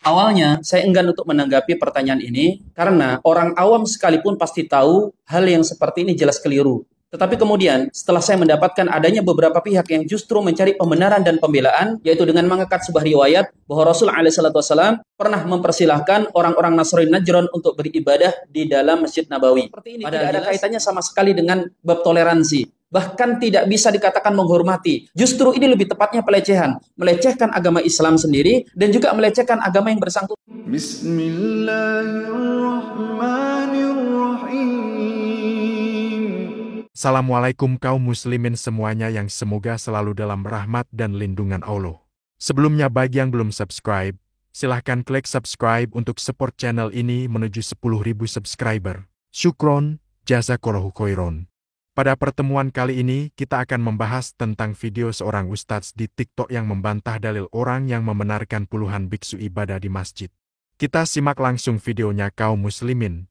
Awalnya, saya enggan untuk menanggapi pertanyaan ini karena orang awam sekalipun pasti tahu hal yang seperti ini jelas keliru. Tetapi kemudian, setelah saya mendapatkan adanya beberapa pihak yang justru mencari pembenaran dan pembelaan, yaitu dengan mengangkat sebuah riwayat bahwa Rasul SAW pernah mempersilahkan orang-orang Nasrani Najran untuk beribadah di dalam Masjid Nabawi. Seperti ini tidak ada kaitannya sama sekali dengan bab toleransi. Bahkan tidak bisa dikatakan menghormati. Justru ini lebih tepatnya pelecehan. Melecehkan agama Islam sendiri dan juga melecehkan agama yang bersangkutan. Bismillahirrahmanirrahim. Assalamualaikum kaum muslimin semuanya yang semoga selalu dalam rahmat dan lindungan Allah. Sebelumnya bagi yang belum subscribe, silahkan klik subscribe untuk support channel ini menuju 10.000 subscriber. Syukron, jazakallahu khairon. Pada pertemuan kali ini, kita akan membahas tentang video seorang ustadz di TikTok yang membantah dalil orang yang membenarkan puluhan biksu ibadah di masjid. Kita simak langsung videonya kaum muslimin.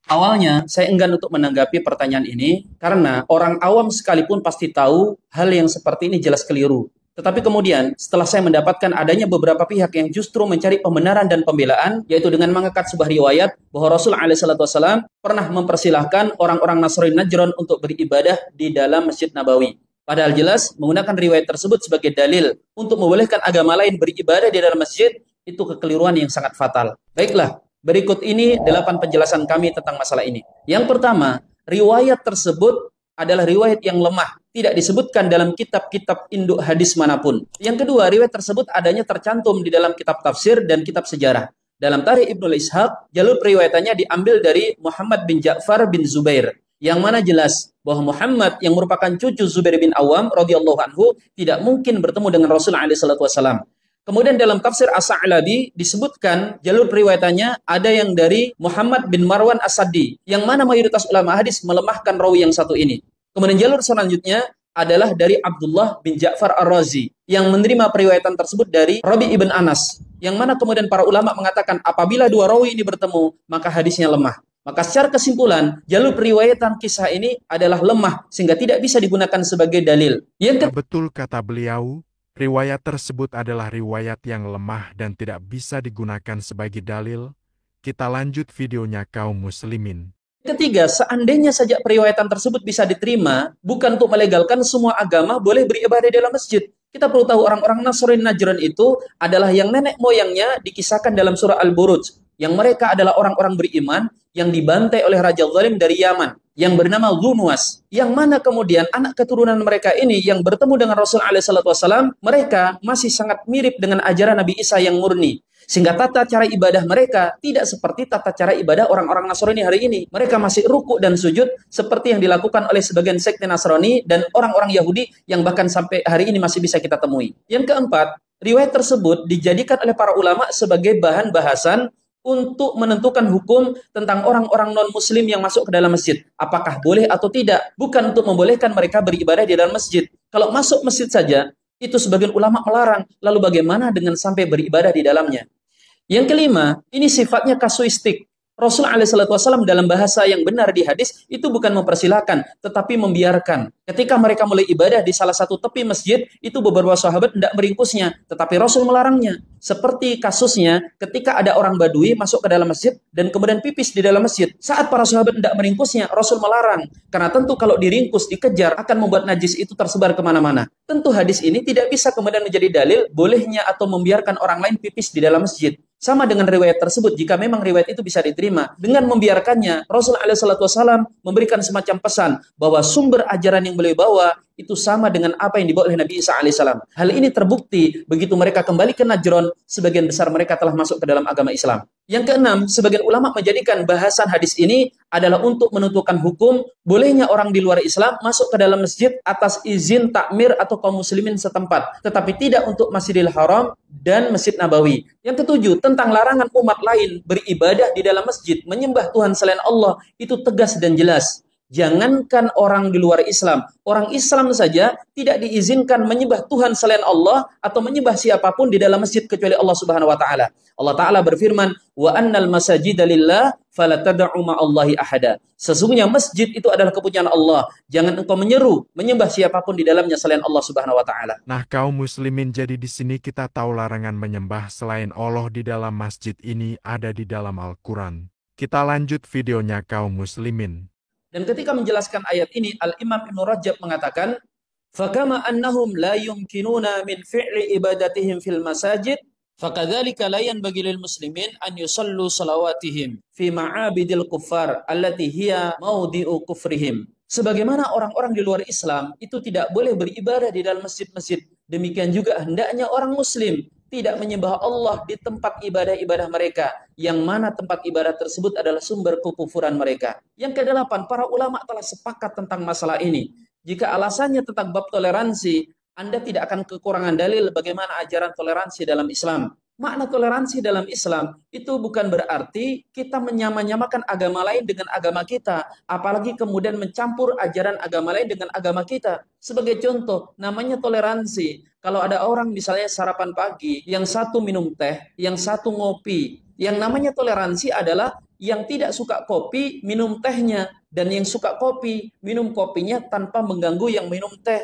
Awalnya, saya enggan untuk menanggapi pertanyaan ini karena orang awam sekalipun pasti tahu hal yang seperti ini jelas keliru. Tetapi kemudian, setelah saya mendapatkan adanya beberapa pihak yang justru mencari pembenaran dan pembelaan, yaitu dengan mengangkat sebuah riwayat bahwa Rasul SAW pernah mempersilahkan orang-orang Nasrani Najran untuk beribadah di dalam Masjid Nabawi. Padahal jelas, menggunakan riwayat tersebut sebagai dalil untuk membolehkan agama lain beribadah di dalam masjid, itu kekeliruan yang sangat fatal. Baiklah, berikut ini 8 penjelasan kami tentang masalah ini. Yang pertama, riwayat tersebut adalah riwayat yang lemah, tidak disebutkan dalam kitab-kitab induk hadis manapun. Yang kedua, riwayat tersebut adanya tercantum di dalam kitab tafsir dan kitab sejarah. Dalam Tarikh Ibnu Ishaq, jalur periwayatannya diambil dari Muhammad bin Ja'far bin Zubair, yang mana jelas bahwa Muhammad yang merupakan cucu Zubair bin Awam radhiyallahu anhu tidak mungkin bertemu dengan Rasul SAW. Kemudian dalam tafsir As-Sa'labi disebutkan jalur periwayatannya ada yang dari Muhammad bin Marwan As-Saddi, yang mana mayoritas ulama hadis melemahkan rawi yang satu ini. Kemudian jalur selanjutnya adalah dari Abdullah bin Ja'far Ar-Razi, yang menerima periwayatan tersebut dari Rabi ibn Anas, yang mana kemudian para ulama mengatakan apabila dua rawi ini bertemu, maka hadisnya lemah. Maka secara kesimpulan, jalur periwayatan kisah ini adalah lemah sehingga tidak bisa digunakan sebagai dalil. Betul kata beliau. Riwayat tersebut adalah riwayat yang lemah dan tidak bisa digunakan sebagai dalil. Kita lanjut videonya kaum muslimin. Ketiga, seandainya saja periwayatan tersebut bisa diterima, bukan untuk melegalkan semua agama boleh beribadah di dalam masjid. Kita perlu tahu orang-orang Nasrani Najran itu adalah yang nenek moyangnya dikisahkan dalam surah Al-Buruj. Yang mereka adalah orang-orang beriman yang dibantai oleh Raja Zalim dari Yaman, yang bernama Zunuwas, yang mana kemudian anak keturunan mereka ini yang bertemu dengan Rasul SAW, mereka masih sangat mirip dengan ajaran Nabi Isa yang murni. Sehingga tata cara ibadah mereka tidak seperti tata cara ibadah orang-orang Nasrani hari ini. Mereka masih ruku dan sujud seperti yang dilakukan oleh sebagian sekte Nasrani dan orang-orang Yahudi yang bahkan sampai hari ini masih bisa kita temui. Yang keempat, riwayat tersebut dijadikan oleh para ulama sebagai bahan bahasan untuk menentukan hukum tentang orang-orang non-muslim yang masuk ke dalam masjid. Apakah boleh atau tidak? Bukan untuk membolehkan mereka beribadah di dalam masjid. Kalau masuk masjid saja, itu sebagian ulama melarang. Lalu bagaimana dengan sampai beribadah di dalamnya? Yang kelima, ini sifatnya kasuistik. Rasul SAW dalam bahasa yang benar di hadis itu bukan mempersilahkan, tetapi membiarkan. Ketika mereka mulai ibadah di salah satu tepi masjid, itu beberapa sahabat tidak meringkusnya, tetapi Rasul melarangnya. Seperti kasusnya ketika ada orang Badui masuk ke dalam masjid dan kemudian pipis di dalam masjid. Saat para sahabat tidak meringkusnya, Rasul melarang. Karena tentu kalau diringkus, dikejar, akan membuat najis itu tersebar kemana-mana. Tentu hadis ini tidak bisa kemudian menjadi dalil bolehnya atau membiarkan orang lain pipis di dalam masjid. Sama dengan riwayat tersebut, jika memang riwayat itu bisa diterima, dengan membiarkannya, Rasulullah SAW memberikan semacam pesan bahwa sumber ajaran yang beliau bawa itu sama dengan apa yang dibawa oleh Nabi Isa alaihissalam. Hal ini terbukti begitu mereka kembali ke Najran, sebagian besar mereka telah masuk ke dalam agama Islam. Yang keenam, sebagian ulama menjadikan bahasan hadis ini adalah untuk menentukan hukum bolehnya orang di luar Islam masuk ke dalam masjid atas izin takmir atau kaum muslimin setempat, tetapi tidak untuk Masjidil Haram dan Masjid Nabawi. Yang ketujuh, tentang larangan umat lain beribadah di dalam masjid, menyembah Tuhan selain Allah, itu tegas dan jelas. Jangankan orang di luar Islam, orang Islam saja tidak diizinkan menyembah Tuhan selain Allah atau menyembah siapapun di dalam masjid kecuali Allah Subhanahu wa taala. Allah taala berfirman, "Wa annal masajida lillah fala tad'u ma'allahi ahada." Sesungguhnya masjid itu adalah kepunyaan Allah. Jangan engkau menyeru menyembah siapapun di dalamnya selain Allah Subhanahu wa taala. Nah, kaum muslimin, jadi di sini kita tahu larangan menyembah selain Allah di dalam masjid ini ada di dalam Al-Quran. Kita lanjut videonya kaum muslimin. Dan ketika menjelaskan ayat ini, Al-Imam Ibnu Rajab mengatakan, "Fakama annahum la yumkinuna min fi'li ibadatihim fil masajid, fakadzalika la yanbaghi lil muslimin an yusallu salawatihim fi ma'abidil kuffar allati hiya mawdi'u kufrihim." Sebagaimana orang-orang di luar Islam itu tidak boleh beribadah di dalam masjid-masjid, demikian juga hendaknya orang muslim tidak menyembah Allah di tempat ibadah-ibadah mereka, yang mana tempat ibadah tersebut adalah sumber kekufuran mereka. Yang kedelapan, para ulama telah sepakat tentang masalah ini. Jika alasannya tentang bab toleransi, Anda tidak akan kekurangan dalil bagaimana ajaran toleransi dalam Islam. Makna toleransi dalam Islam itu bukan berarti kita menyamakan agama lain dengan agama kita, apalagi kemudian mencampur ajaran agama lain dengan agama kita. Sebagai contoh, namanya toleransi. Kalau ada orang misalnya sarapan pagi, yang satu minum teh, yang satu ngopi. Yang namanya toleransi adalah yang tidak suka kopi minum tehnya, dan yang suka kopi minum kopinya tanpa mengganggu yang minum teh.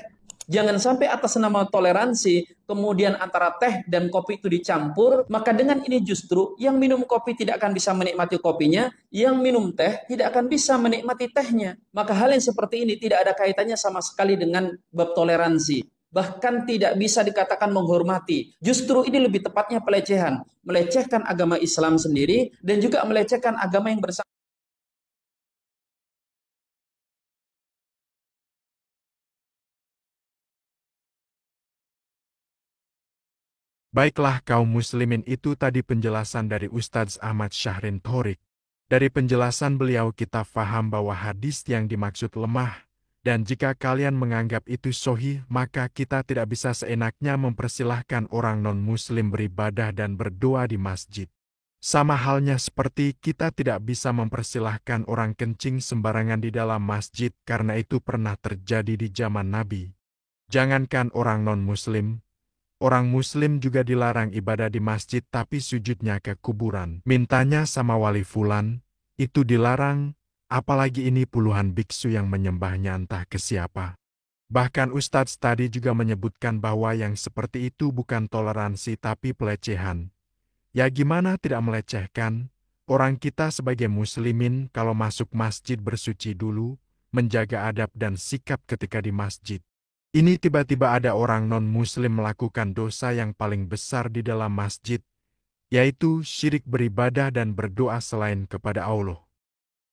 Jangan sampai atas nama toleransi, kemudian antara teh dan kopi itu dicampur, maka dengan ini justru yang minum kopi tidak akan bisa menikmati kopinya, yang minum teh tidak akan bisa menikmati tehnya. Maka hal yang seperti ini tidak ada kaitannya sama sekali dengan bab toleransi. Bahkan tidak bisa dikatakan menghormati. Justru ini lebih tepatnya pelecehan. Melecehkan agama Islam sendiri dan juga melecehkan agama yang bersama. Baiklah kaum muslimin, itu tadi penjelasan dari Ustadz Ahmad Syahrin Thorik. Dari penjelasan beliau kita faham bahwa hadis yang dimaksud lemah, dan jika kalian menganggap itu sahih, maka kita tidak bisa seenaknya mempersilahkan orang non-muslim beribadah dan berdoa di masjid. Sama halnya seperti kita tidak bisa mempersilahkan orang kencing sembarangan di dalam masjid karena itu pernah terjadi di zaman Nabi. Jangankan orang non-muslim, orang muslim juga dilarang ibadah di masjid tapi sujudnya ke kuburan. Mintanya sama wali fulan, itu dilarang, apalagi ini puluhan biksu yang menyembahnya entah ke siapa. Bahkan Ustadz tadi juga menyebutkan bahwa yang seperti itu bukan toleransi tapi pelecehan. Ya gimana tidak melecehkan? Orang kita sebagai muslimin kalau masuk masjid bersuci dulu, menjaga adab dan sikap ketika di masjid. Ini tiba-tiba ada orang non-muslim melakukan dosa yang paling besar di dalam masjid, yaitu syirik beribadah dan berdoa selain kepada Allah.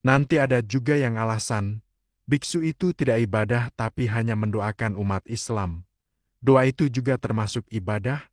Nanti ada juga yang alasan, biksu itu tidak ibadah tapi hanya mendoakan umat Islam. Doa itu juga termasuk ibadah,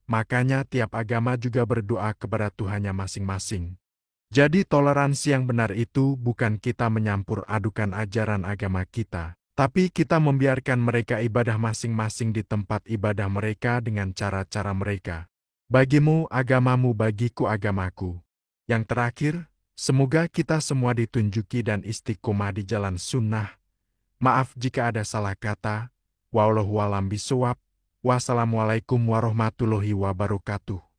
makanya tiap agama juga berdoa kepada Tuhannya masing-masing. Jadi toleransi yang benar itu bukan kita menyampur adukan ajaran agama kita, tapi kita membiarkan mereka ibadah masing-masing di tempat ibadah mereka dengan cara-cara mereka. Bagimu agamamu, bagiku agamaku. Yang terakhir, semoga kita semua ditunjuki dan istiqomah di jalan sunnah. Maaf jika ada salah kata. Wallahu a'lam bishawab. Wassalamualaikum warahmatullahi wabarakatuh.